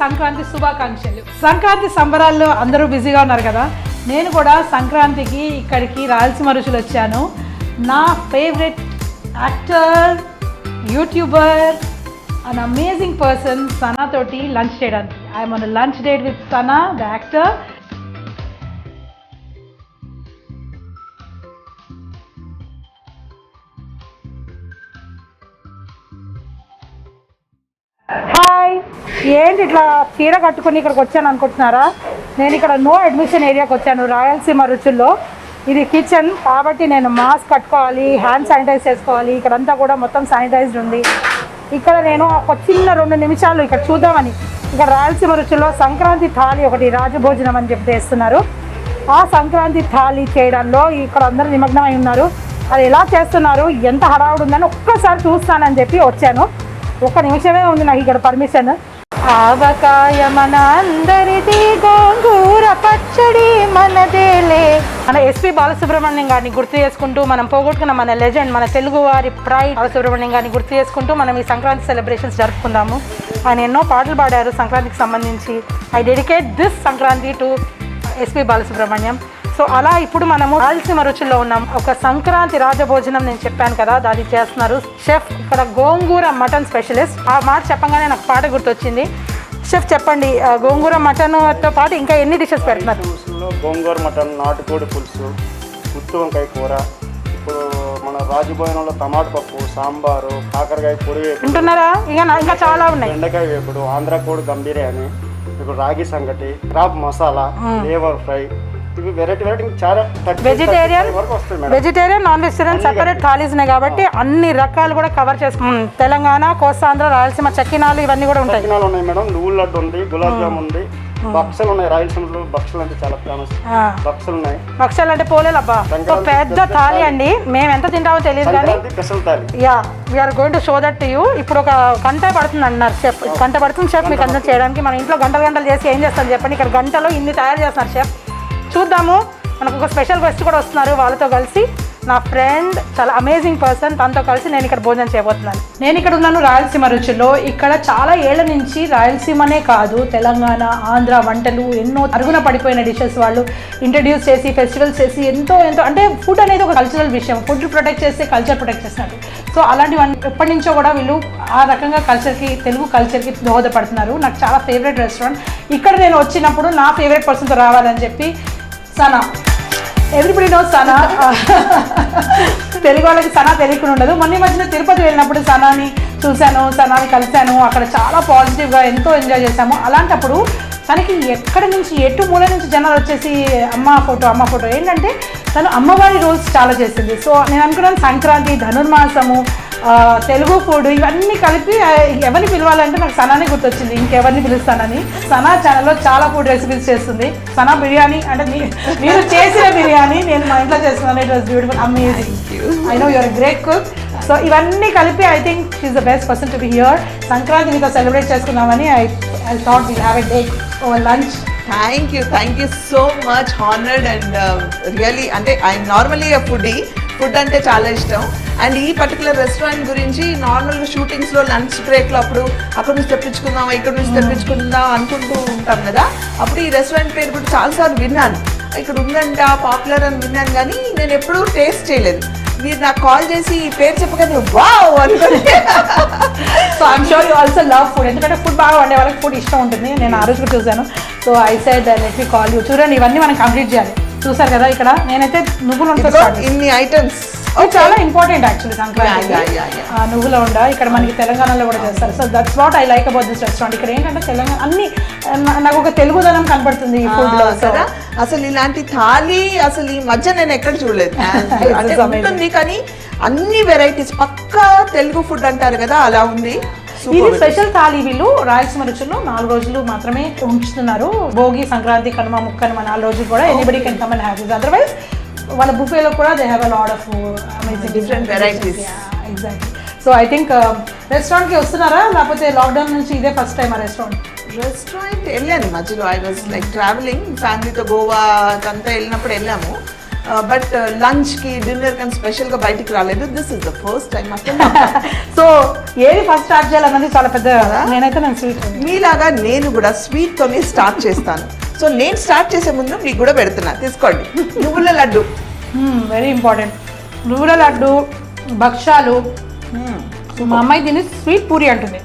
సంక్రాంతి శుభాకాంక్షలు. సంక్రాంతి సంబరాల్లో అందరూ బిజీగా ఉన్నారు కదా, నేను కూడా సంక్రాంతికి ఇక్కడికి రాయలసీమ రుచులు వచ్చాను. నా favourite actor, YouTuber, an amazing person Sana తోటి లంచ్ చేయడానికి. I'm on lunch date with Sana the actor. Hi, ఏంటి ఇట్లా చీర కట్టుకుని ఇక్కడికి వచ్చాను అనుకుంటున్నారా? నేను ఇక్కడ నో అడ్మిషన్ ఏరియాకి వచ్చాను రాయలసీమ రుచుల్లో. ఇది కిచెన్ కాబట్టి నేను మాస్క్ కట్టుకోవాలి, హ్యాండ్ శానిటైజ్ చేసుకోవాలి. ఇక్కడంతా కూడా మొత్తం శానిటైజ్డ్ ఉంది. ఇక్కడ నేను ఒక చిన్న 2 నిమిషాలు ఇక్కడ చూద్దామని, ఇక్కడ రాయలసీమ రుచుల్లో సంక్రాంతి థాలి ఒకటి రాజభోజనం అని చెప్పి చేస్తున్నారు. ఆ సంక్రాంతి థాలి చేయడంలో ఇక్కడ అందరూ నిమగ్నమై ఉన్నారు. అది ఎలా చేస్తున్నారు, ఎంత హడావుడు ఉందని ఒక్కసారి చూస్తానని చెప్పి వచ్చాను. 1 నిమిషమే ఉంది నాకు ఇక్కడ పర్మిషన్. ఆవకాయ మన అందరిది, గోంగూర పచ్చడి మనదేలే. మన ఎస్పి బాలసుబ్రహ్మణ్యం గారిని గుర్తు చేసుకుంటూ, మనం పోగొట్టుకున్న మన లెజెండ్, మన తెలుగు వారి ప్రైడ్ బాలసుబ్రహ్మణ్యం గారిని గుర్తు చేసుకుంటూ మనం ఈ సంక్రాంతి సెలబ్రేషన్స్ జరుపుకుందాము. ఆయన ఎన్నో పాటలు పాడారు సంక్రాంతికి సంబంధించి. I dedicate this Sankranti to SP Balasubrahmanyam. So అలా ఇప్పుడు మనము రాయలసీమ రుచుల్లో ఉన్నాం. ఒక సంక్రాంతి రాజభోజనం నేను చెప్పాను కదా, దాన్ని చేస్తున్నారు షెఫ్. ఇక్కడ గోంగూర మటన్ స్పెషలిస్ట్. ఆ మాట చెప్పగానే నాకు పాట గుర్తొచ్చింది. షెఫ్ చెప్పండి, గోంగూర మటన్తో పాటు ఇంకా ఎన్ని డిషెస్ పెడుతున్నారు? గోంగూర మటన్, నాటుకోడి పులుసు, గుత్తి వంకాయ కూర, ఇప్పుడు మన రాజభోజనంలో టమాటా పప్పు, సాంబారు, కాకరకాయ పొడి వింటున్నారా? ఇంకా చాలా ఉన్నాయి. బెండకాయ వేపుడు, ఆంధ్ర కోడి గం బిర్యానీ, ఇప్పుడు రాగి సంగటి, క్రాబ్ మసాలా, లేవర్ ఫ్రై, ఇవి వెరైటీ చాలా. Vegetarian non vegetarian separate thalis ఉన్నాయి కాబట్టి అన్ని రకాలు కూడా కవర్ చేసుకుంటాం. తెలంగాణ, కోస్తాంధ్ర, రాయలసీమ చక్కినాలు ఇవన్నీ కూడా ఉంటాయి. చక్కినాలు ఉన్నాయి మేడం, నువ్వుల లడ్డు ఉంది, గులాబ్ జామ్ ఉంది, భక్షలు ఉన్నాయి. రాయలసీమలో భక్షలు అంటే చాలా ఫేమస్. భక్షలు ఉన్నాయి. భక్షలు అంటే పోలేలు అబ్బా, పెద్ద థాలీ అండి. మేము ఎంత తింటామో తెలియదు కానీ yeah we are going to show that to you. ఇప్పుడు ఒక గంట పడుతుంది అన్నారు షెఫ్. గంట పడుతుంది షెఫ్ మీకు అందరూ చేయడానికి. మన ఇంట్లో గంటలు చేసి ఏం చేస్తాం చెప్పండి. ఇక్కడ గంటలో ఇన్ని తయారు చేస్తున్నారు షెఫ్. చూద్దాము. మనకు ఒక స్పెషల్ గెస్ట్ కూడా వస్తున్నారు. వాళ్ళతో కలిసి నా ఫ్రెండ్, చాలా అమేజింగ్ పర్సన్, తనతో కలిసి నేను ఇక్కడ భోజనం చేయబోతున్నాను. నేను ఇక్కడ ఉన్నాను రాయలసీమ రుచుల్లో. ఇక్కడ చాలా ఏళ్ల నుంచి రాయలసీమనే కాదు, తెలంగాణ, ఆంధ్ర వంటలు ఎన్నో అరుగున పడిపోయిన డిషెస్ వాళ్ళు ఇంట్రడ్యూస్ చేసి, ఫెస్టివల్స్ చేసి ఎంతో అంటే ఫుడ్ అనేది ఒక కల్చరల్ విషయం. ఫుడ్ ప్రొటెక్ట్ చేస్తే కల్చర్ ప్రొటెక్ట్ చేసినట్టు. సో అలాంటివన్నీ ఎప్పటి నుంచో కూడా వీళ్ళు ఆ రకంగా కల్చర్కి, తెలుగు కల్చర్కి దోహదపడుతున్నారు. నాకు చాలా ఫేవరెట్ రెస్టారెంట్. ఇక్కడ నేను వచ్చినప్పుడు నా ఫేవరెట్ పర్సన్తో రావాలని చెప్పి సనా, ఎవ్రీబడి నోస్ సనా. తెలుగు వాళ్ళకి సనా తెలియకుండా ఉండదు. మొన్న మధ్యన తిరుపతి వెళ్ళినప్పుడు సనాని చూశాను, సనాని కలిశాను. అక్కడ చాలా పాజిటివ్గా ఎంతో ఎంజాయ్ చేశాము. అలాంటప్పుడు తనకి ఎక్కడి నుంచి, ఎటు మూల నుంచి జనాలు వచ్చేసి అమ్మ ఫోటో ఏంటంటే తను అమ్మవారి రోల్స్ చాలా చేసింది. సో నేను అనుకున్నాను సంక్రాంతి, ధనుర్మాసము, తెలుగు ఫుడ్ ఇవన్నీ కలిపి ఎవరిని పిలవాలంటే నాకు సనానే గుర్తొచ్చింది. ఇంకెవరిని పిలుస్తానని. సనా ఛానల్లో చాలా ఫుడ్ రెసిపీస్ చేస్తుంది. సనా బిర్యానీ అంటే మీరు చేసిన బిర్యానీ నేను మా ఇంట్లో చేస్తున్నాను. It was beautiful, amazing. I know you're great cook. So ఇవన్నీ కలిపి I think she is the best person to be here. Sankranti మీతో సెలబ్రేట్ చేసుకుందామని I thought will have a day over lunch. Thank you so much, honored and really అంటే I'm normally a foodie. Food అంటే చాలా ఇష్టం. And ఈ particular restaurant గురించి నార్మల్గా షూటింగ్స్లో lunch బ్రేక్లో అక్కడ నుంచి తెప్పించుకుందాం, ఇక్కడ నుంచి తెప్పించుకుందాం అనుకుంటూ ఉంటాం కదా. అప్పుడు ఈ రెస్టారెంట్ పేరు కూడా చాలాసార్లు విన్నాను. ఇక్కడ ఉందంట, పాపులర్ అని విన్నాను కానీ నేను ఎప్పుడూ టేస్ట్ చేయలేదు. మీరు నాకు కాల్ చేసి ఈ పేరు చెప్పగానే వావ్ అనుకుంటే. So I'm sure you also love food. ఎందుకంటే ఫుడ్ బాగా వండే వాళ్ళకి ఫుడ్ ఇష్టం ఉంటుంది. నేను ఆ రోజు కూడా చూశాను. So I said let me call you. చూడండి, ఇవన్నీ మనం కంప్లీట్ చేయాలి. చూసారు కదా, ఇక్కడ నేనైతే నువ్వులు ఇన్ని ఐటమ్స్ చాలా ఇంపార్టెంట్ యాక్చువల్లీ సంక్రాంతి. నువ్వుల ఉండ ఇక్కడ మనకి తెలంగాణలో కూడా చేస్తారు. So that's what I like about this restaurant. ఇక్కడ ఏంటంటే తెలంగాణ అన్ని నాకు ఒక తెలుగుదనం కనబడుతుంది ఈ ఫుడ్ లో. అసలు ఇలాంటి థాలీ అసలు ఈ మధ్య నేను ఎక్కడ చూడలేదు. ఉంటుంది కానీ అన్ని వెరైటీస్ పక్కా తెలుగు ఫుడ్ అంటారు కదా, అలా ఉంది. ఇది స్పెషల్ థాలీ. వీళ్ళు రాయలసీమ రుచుల్లో 4 రోజులు మాత్రమే ఉంచుతున్నారు. భోగి, సంక్రాంతి, కనుమ, ముక్కనుమ 4 రోజులు కూడా anybody can come and have this. Otherwise వాళ్ళ బుఫేలో కూడా they have a lot of amazing different varieties. Exactly. So I think రెస్టారెంట్కి వస్తున్నారా, లేకపోతే లాక్డౌన్ నుంచి ఇదే ఫస్ట్ టైం ఆ రెస్టారెంట్ వెళ్ళాను మధ్యలో. ఐ వాజ్ లైక్ ట్రావెలింగ్ ఫ్యామిలీతో గోవా అంతా వెళ్ళినప్పుడు వెళ్ళాము. బట్ లంచ్కి డిన్నర్కి అని స్పెషల్గా బయటికి రాలేదు. This is the first time అసలు. సో ఏది ఫస్ట్ స్టార్ట్ చేయాలన్నది చాలా పెద్ద కదా. నేను స్వీట్ మీలాగా నేను కూడా స్వీట్తోనే స్టార్ట్ చేస్తాను. సో నేను స్టార్ట్ చేసే ముందు మీకు కూడా పెడుతున్నా, తీసుకోండి. నువ్వుల లడ్డు వెరీ ఇంపార్టెంట్. నువ్వుల లడ్డు, భక్షాలు. మా అమ్మాయి దీన్ని స్వీట్ పూరి అంటుంది.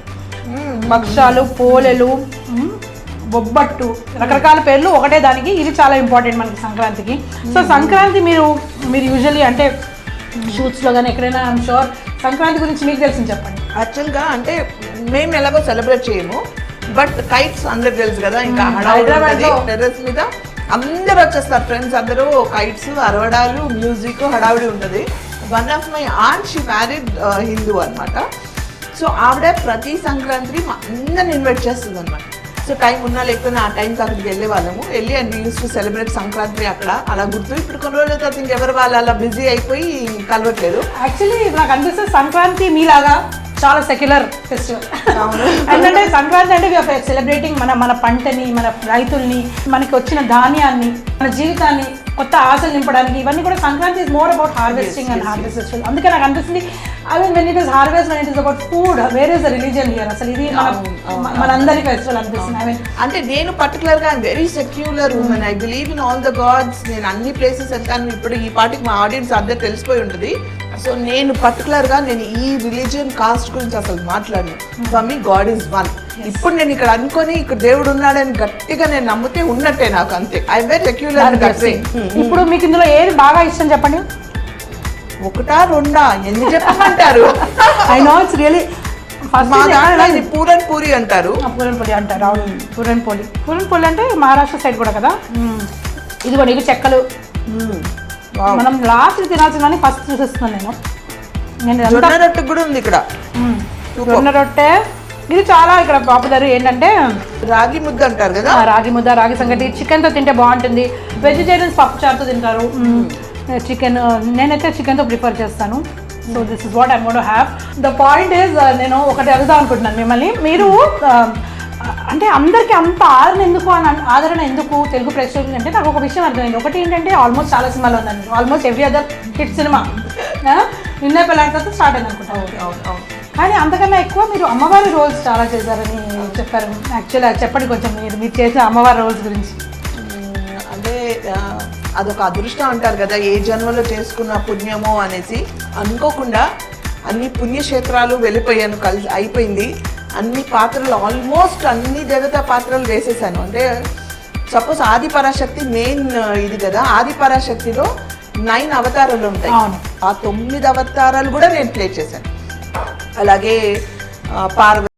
భక్షాలు, పోలెలు, బొబ్బట్టు, రకరకాల పేర్లు ఒకటే దానికి. ఇది చాలా ఇంపార్టెంట్ మనకి సంక్రాంతికి. సో సంక్రాంతి మీరు యూజువల్లీ అంటే షూట్స్లో కానీ ఎక్కడైనా ఐఎమ్ షూర్ సంక్రాంతి గురించి మీకు తెలిసింది చెప్పండి. యాక్చువల్గా అంటే మేము ఎలాగో సెలబ్రేట్ చేయము, బట్ కైట్స్ అందరు తెలుసు కదా. ఇంకా హడావుడి టెర్రస్ మీద అందరూ వచ్చేస్తారు, ఫ్రెండ్స్ అందరూ. కైట్స్, అరవడాలు, మ్యూజిక్, హడావుడి ఉంటుంది. One of my aunt she married Hindu అనమాట. సో ఆవిడ ప్రతి సంక్రాంతి అందరిని ఇన్వైట్ చేస్తుంది అనమాట. సో టైం ఉన్నా లేకపోయినా ఆ టైంకి అక్కడికి వెళ్ళే వాళ్ళము. వెళ్ళి and use to celebrate Sankranti అక్కడ. అలా గుర్తు. ఇప్పుడు కొన్ని రోజుల తర్వాత ఇంకెవరు వాళ్ళు అలా బిజీ అయిపోయి కలవట్లేదు. యాక్చువల్లీ నాకు అనిపిస్తుంది సంక్రాంతి మీలాగా చాలా సెక్యులర్ ఫెస్టివల్. ఎందుకంటే సంక్రాంతి అంటే వీఆర్ సెలబ్రేటింగ్ మన పంటని, మన రైతుల్ని, మనకి వచ్చిన ధాన్యాన్ని, మన జీవితాన్ని కొత్త ఆశలు నింపడానికి. ఇవన్నీ కూడా Sankranti is more about harvesting and harvest festival. అందుకే నాకు అనిపిస్తుంది when it is harvest, when it is about food, where is the religion here. అసలు ఇది మనందరి ఫెస్టివల్ అనిపిస్తుంది. అంటే నేను పర్టికులర్గా very secular women. I believe in all the gods. నేను అన్ని ప్లేసెస్ వెళ్తాను. ఇప్పుడు ఈ పాటికి మా ఆడియన్స్ అందరు తెలిసిపోయి ఉంటుంది. సో నేను పర్టికులర్గా నేను ఈ రిలీజియన్ కాస్ట్ గురించి అసలు మాట్లాడను. For me God is one. ఇప్పుడు నేను ఇక్కడ అనుకొని ఇక్కడ దేవుడు ఉన్నాడని గట్టిగా నేను నమ్మితే ఉన్నట్టే నాకు, అంతే. I very secular. ఇప్పుడు మీకు ఇందులో ఏది బాగా ఇష్టం చెప్పండి. ఒకటా రెండా ఎన్ని చెప్పమంటారు? I know it's really puran puri అంటారు. పూరన్ పూరి అంటారు. అవును, పూరన్ పోలి. పూరన్ పోలి అంటే మహారాష్ట్ర సైడ్ కూడా కదా. ఇదిగోండి, ఇవి చెక్కలు. మనం లాస్ట్ తినాల్సిందని ఫస్ట్ చూసేస్తున్నాను నేను. జొన్న రొట్టె కూడా ఉంది ఇక్కడ. జొన్న రొట్టె ఇది చాలా ఇక్కడ పాపులర్. ఏంటంటే రాగి ముద్ద అంటారు కదా. రాగి ముద్ద, రాగి సంగటి. చికెన్తో తింటే బాగుంటుంది. వెజిటేరియన్స్ పప్పుచారుతో తింటారు. చికెన్ నేనైతే చికెన్తో ప్రిఫర్ చేస్తాను. So this is what I'm going to have. The point is నేను ఒకటి అడుగుదాం అనుకుంటున్నాను మిమ్మల్ని. మీరు అంటే అందరికీ అంత ఆదరణ ఎందుకు తెలుగు ప్రేక్షకులు అంటే నాకు ఒక విషయం అర్థమైంది. ఒకటి ఏంటంటే ఆల్మోస్ట్ చాలా సినిమాలు ఉందండి. Almost every other hit cinema నిన్నే పెళ్ళాడితో స్టార్ట్ అయింది అనుకుంటా. కానీ అంతకన్నా ఎక్కువ మీరు అమ్మవారి రోల్స్ చాలా చేశారని చెప్పారు. యాక్చువల్లీ చెప్పండి కొంచెం మీరు చేసిన అమ్మవారి రోల్స్ గురించి. అంటే అదొక అదృష్టం అంటారు కదా, ఏ జన్మలో చేసుకున్న పుణ్యమో అనేసి. అనుకోకుండా అన్ని పుణ్యక్షేత్రాలు వెళ్ళిపోయాను, అయిపోయింది. అన్ని పాత్రలు ఆల్మోస్ట్ అన్ని దేవతా పాత్రలు వేసేసాను. అంటే సపోజ్ ఆది పరాశక్తి మెయిన్ ఇది కదా. ఆది పరాశక్తిలో 9 అవతారాలు ఉంటాయి. ఆ 9 అవతారాలు కూడా నేను ప్లే చేశాను. అలాగే పార్వతి,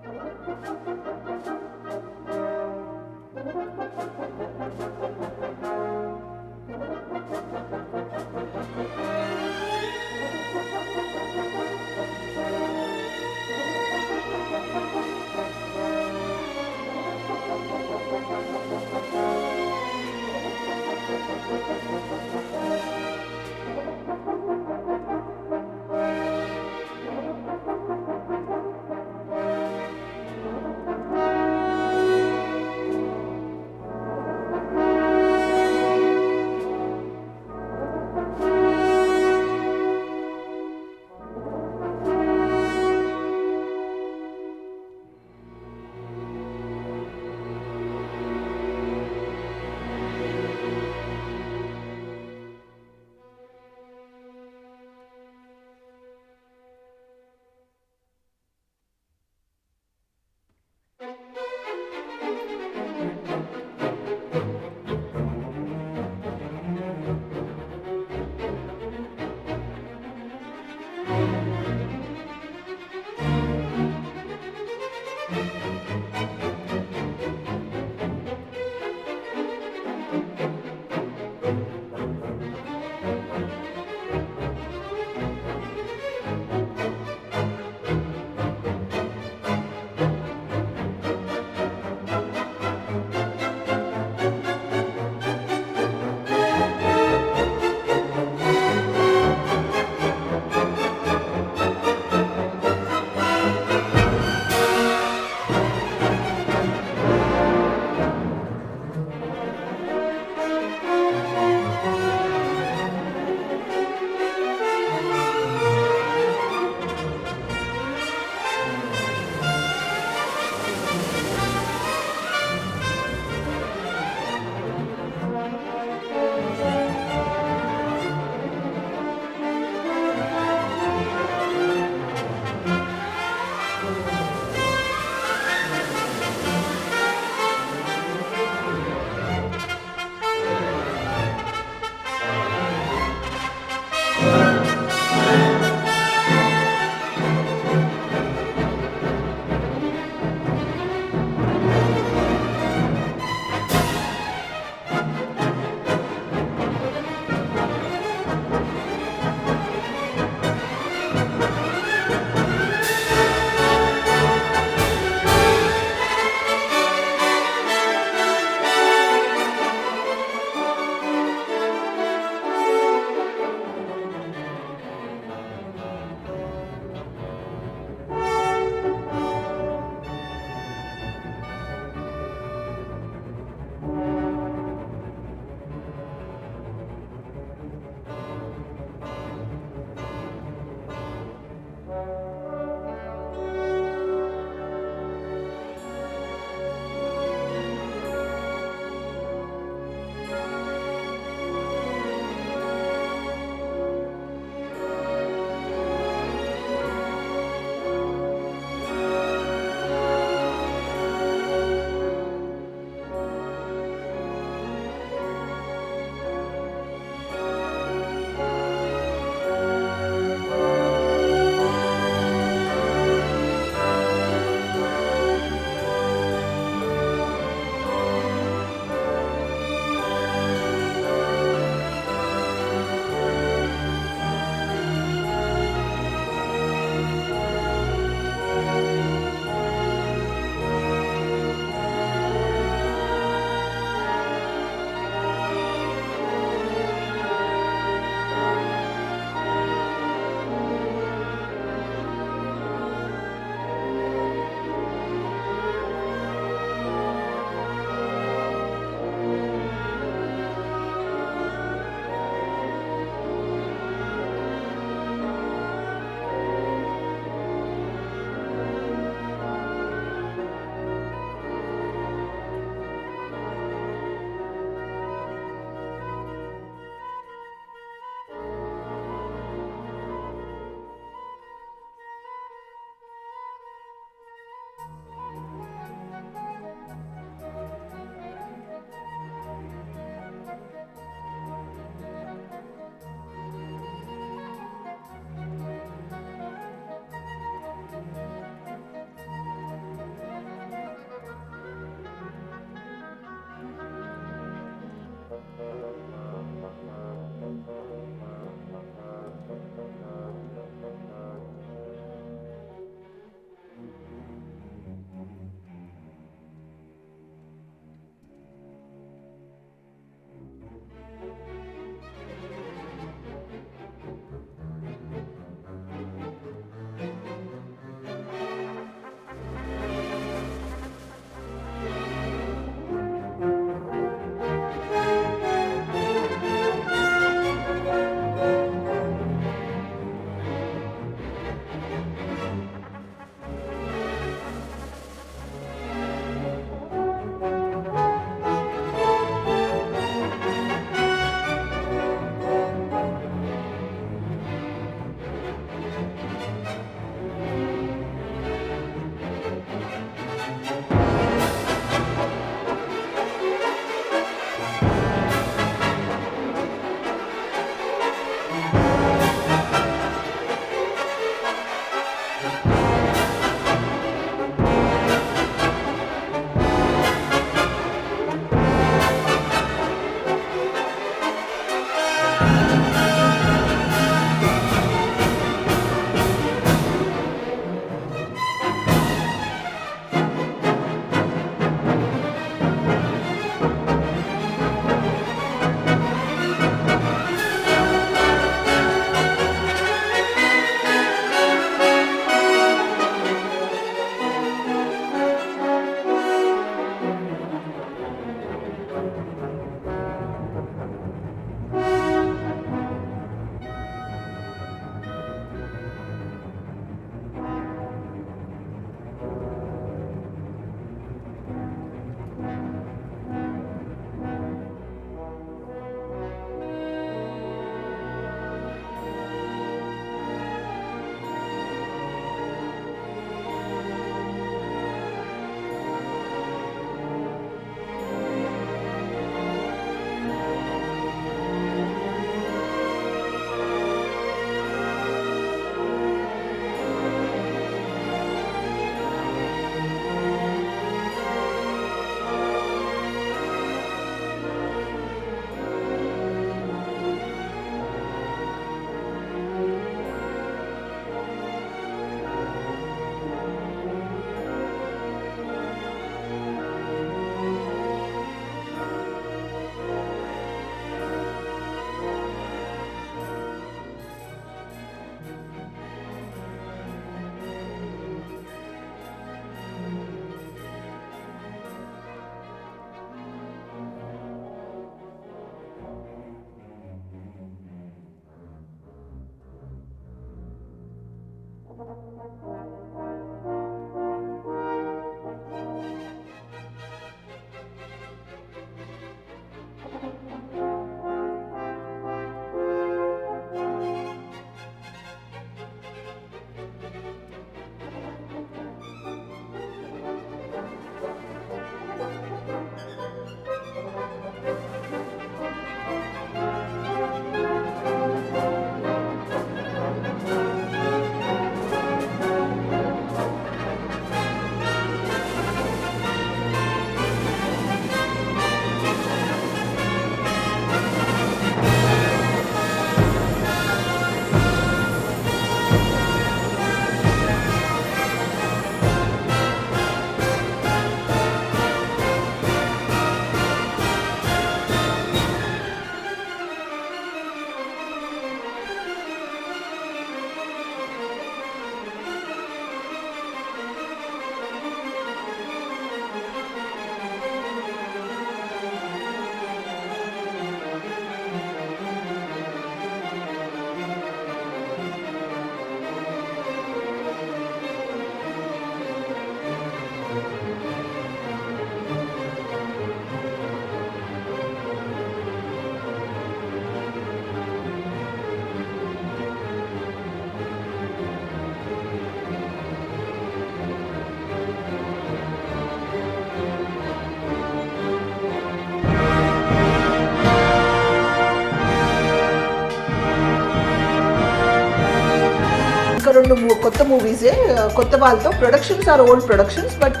ఇంకా 2 కొత్త మూవీసే కొత్త వాళ్ళతో. Productions are old productions, but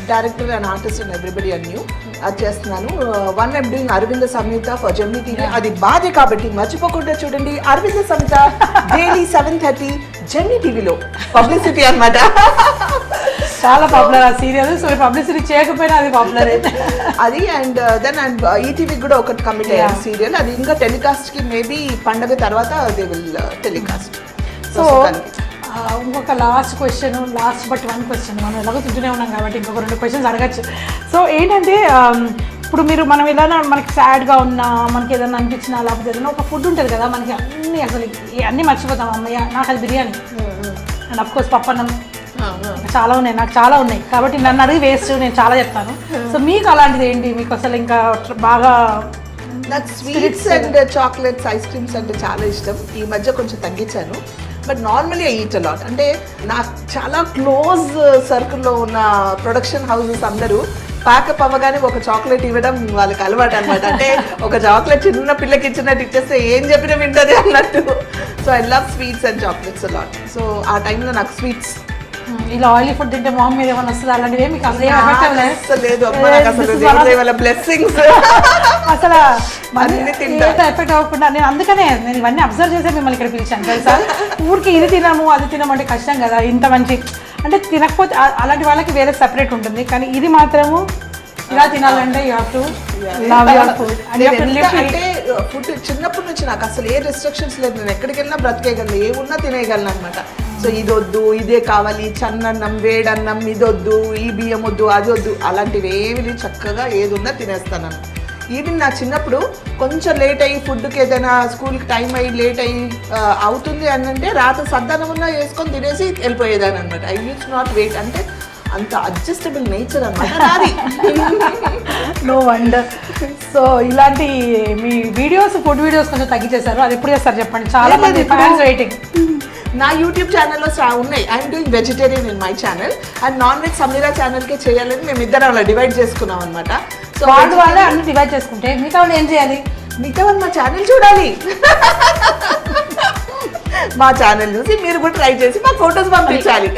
director and artist and everybody are new. అది చేస్తున్నాను. One I'm doing Aravinda Sametha for Gemini TV. అది బాధే కాబట్టి మర్చిపోకుండా చూడండి. అరవింద సమేత డైలీ 7:30 జెమినీ టీవీలో. పబ్లిసిటీ అన్నమాట. చాలా పాపులర్ ఆ సీరియల్. సో పబ్లిసిటీ చేయకపోయినా అది పాపులర్ అయితే అది. అండ్ దెన్ అండ్ ఈటీవీకి కూడా ఒకటి కమిట్ అయ్యారు సీరియల్. అది ఇంకా టెలికాస్ట్కి మేబీ పండగ తర్వాత దే విల్ టెలికాస్ట్. సో ఇంకొక last question, last but 1 question. మనం ఎలాగో తింటూనే ఉన్నాం కాబట్టి ఇంకొక 2 క్వశ్చన్స్ అడగచ్చు. సో ఏంటంటే ఇప్పుడు మనం ఏదైనా మనకి సాడ్గా ఉన్నా, మనకి ఏదైనా అనిపించినా, లేకపోతే ఏదైనా ఒక ఫుడ్ ఉంటుంది కదా మనకి అన్నీ అసలు అన్నీ మర్చిపోతాం. అమ్మయ్య నాకు అది బిర్యానీ అండ్ అఫ్కోర్స్ పప్పన్నం చాలా ఉన్నాయి, నాకు చాలా ఉన్నాయి. కాబట్టి నన్ను అడిగి వేస్ట్, నేను చాలా చెప్తాను. సో మీకు అలాంటిది ఏంటి? మీకు అసలు ఇంకా బాగా నాకు sweets and chocolates, ice creams అంటే చాలా ఇష్టం. ఈ మధ్య కొంచెం తగ్గించాను. But normally I eat a lot. అంటే నాకు చాలా క్లోజ్ సర్కిల్లో ఉన్న ప్రొడక్షన్ హౌసెస్ అందరూ ప్యాకప్ అవ్వగానే ఒక చాక్లెట్ ఇవ్వడం వాళ్ళకి అలవాటు అనమాట. అంటే ఒక చాక్లెట్ చిన్న పిల్లకి ఇచ్చినట్టు ఇచ్చేస్తే ఏం చెప్పినా వింటది అన్నట్టు. So I love sweets and chocolates a lot. So ఆ టైంలో నాకు స్వీట్స్. ఇలా ఆయిలీ ఫుడ్ తింటే మొహం మీద ఏమైనా వస్తుంది అలాంటివి మీకు అసలు లేదు అమ్మా. నాకు అసలు బ్లెస్సింగ్స్ అసలు ఎఫెక్ట్ అవ్వకుండా. నేను అందుకనే నేను ఇవన్నీ అబ్జర్వ్ చేసే మిమ్మల్ని ఇక్కడ పిలిచాను తెలుసా. ఊరికి ఇది తినము అది తినమంటే కష్టం కదా. ఇంత మంచి అంటే తినకపోతే అలాంటి వాళ్ళకి వేరే సెపరేట్ ఉంటుంది. కానీ ఇది మాత్రము ఇలా తినాలంటే you have to love your food. అంటే ఫుడ్ చిన్నప్పటి నుంచి నాకు అసలు ఏ రెస్ట్రిక్షన్స్ లేదు. నేను ఎక్కడికి వెళ్ళినా బ్రతికేయగలను, ఏమున్నా తినేయగలను అనమాట. సో ఇది వద్దు, ఇదే కావాలి, చన్నన్నం, వేడన్నం, ఇది వద్దు, ఈ బియ్యం వద్దు, అది వద్దు, అలాంటివి ఏమి చక్కగా ఏది ఉన్నా తినేస్తాను. ఈవెన్ నా చిన్నప్పుడు కొంచెం లేట్ అయ్యి ఫుడ్కి ఏదైనా స్కూల్కి టైం అయ్యి లేట్ అయ్యి అవుతుంది అని అంటే రాత్రి సద్దనం ఉన్నా వేసుకొని తినేసి వెళ్ళిపోయేదాన్ని అనమాట. I use not wait. అంటే అంత అడ్జస్టబుల్ నేచర్ అనమాట నాది. No wonder. సో ఇలాంటి మీ వీడియోస్, ఫుడ్ వీడియోస్ కొంచెం తగ్గించేశారు. అది ఎప్పుడు చేస్తారు చెప్పండి? చాలా మంది ఫ్యాన్స్ వెయిటింగ్. నా యూట్యూబ్ ఛానల్లో ఉన్నాయి. I'm doing vegetarian in my channel and non veg Sameera ఛానల్కే చేయాలని మేము ఇద్దరం అలా డివైడ్ చేసుకున్నాం అనమాట. సో వాళ్ళే అన్ని డివైడ్ చేసుకుంటే మిగతా వాళ్ళు ఏం చేయాలి? మిగతా వాళ్ళు మా ఛానల్ చూడాలి. మా ఛానల్ చూసి మీరు కూడా ట్రై చేసి మా ఫొటోస్ పంపించాలి.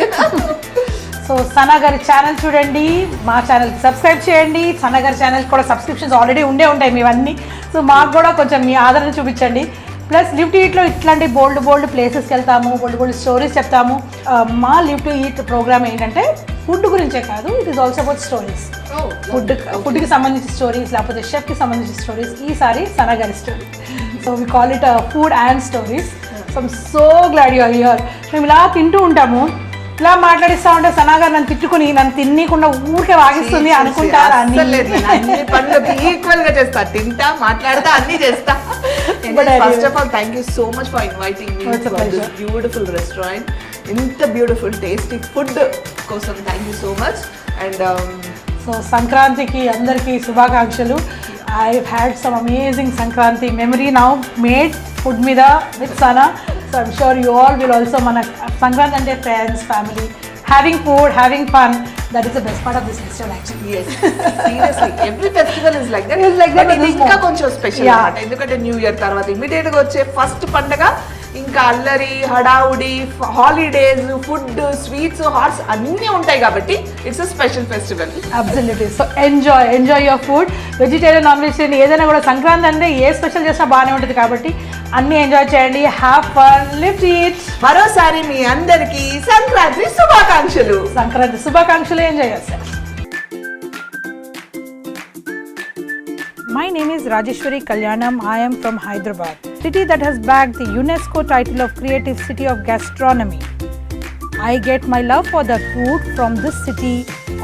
సో సనా గారి ఛానల్ చూడండి, మా ఛానల్కి సబ్స్క్రైబ్ చేయండి. సనా గారి ఛానల్కి కూడా సబ్స్క్రిప్షన్స్ ఆల్రెడీ ఉంటాయి మీవన్నీ. సో మాకు కూడా కొంచెం మీ ఆదరణ చూపించండి. ప్లస్ లివ్ టు ఈట్లో ఇట్లాంటి బోల్డ్ ప్లేసెస్కి వెళ్తాము, బోల్డ్ స్టోరీస్ చెప్తాము. మా లివ్ టు ఈట్ ప్రోగ్రామ్ ఏంటంటే ఫుడ్ గురించే కాదు, it is also about stories. ఫుడ్కి సంబంధించిన స్టోరీస్, లేకపోతే షెఫ్కి సంబంధించిన స్టోరీస్. ఈసారి సనా గారి story. So we call it food and stories. So I'm so glad you are here. మేము ఇలా తింటూ ఉంటాము, ఇలా మాట్లాడిస్తా ఉంటే సనా గారు నన్ను తిట్టుకుని నన్ను తిన్నీకుండా ఊరికే వాగిస్తుంది అనుకుంటారా? ఈక్వల్ గా చేస్తా, తింటా, మాట్లాడతా, అన్ని చేస్తా. First of all thank you so much for inviting me to this beautiful restaurant. ఇంత బ్యూటిఫుల్ టేస్టీ ఫుడ్ కోసం thank you so much. And so సంక్రాంతికి అందరికీ శుభాకాంక్షలు. I had some amazing Sankranti memory now made food మీద with Sana. So I'm sure you all will also. మన సంక్రాంతి అంటే friends, family, having food, having fun, that is the best part of this festival actually. Seriously every festival is like that. It's like that, ఇది but ఇంకా more. కొంచెం special Yeah. అన్నమాట. ఎందుకంటే new year తర్వాత immediate గా వచ్చే first పండగ ఇంకా అల్లరి, హడావుడి, హాలిడేస్, ఫుడ్, స్వీట్స్, హాట్స్ అన్నీ ఉంటాయి కాబట్టి it's a special festival. Absolutely. So enjoy your food. Vegetarian, non vegetarian ఏదైనా కూడా సంక్రాంతి అంటే ఏ స్పెషల్ చేసినా బాగానే ఉంటుంది కాబట్టి అన్నీ ఎంజాయ్ చేయండి. Have fun, live it. మరోసారి మీ అందరికీ సంక్రాంతి శుభాకాంక్షలు. సంక్రాంతి శుభాకాంక్షలు. ఎంజాయ్ చేస్తారు. My name is Rajeshwari Kalyanam. I am from Hyderabad, city that has bagged the UNESCO title of Creative City of Gastronomy. I get my love for the food from this city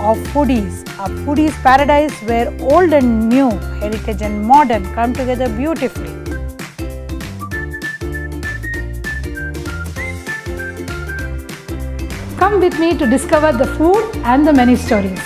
of foodies, a foodie's paradise where old and new, heritage and modern come together beautifully. Come with me to discover the food and the many stories.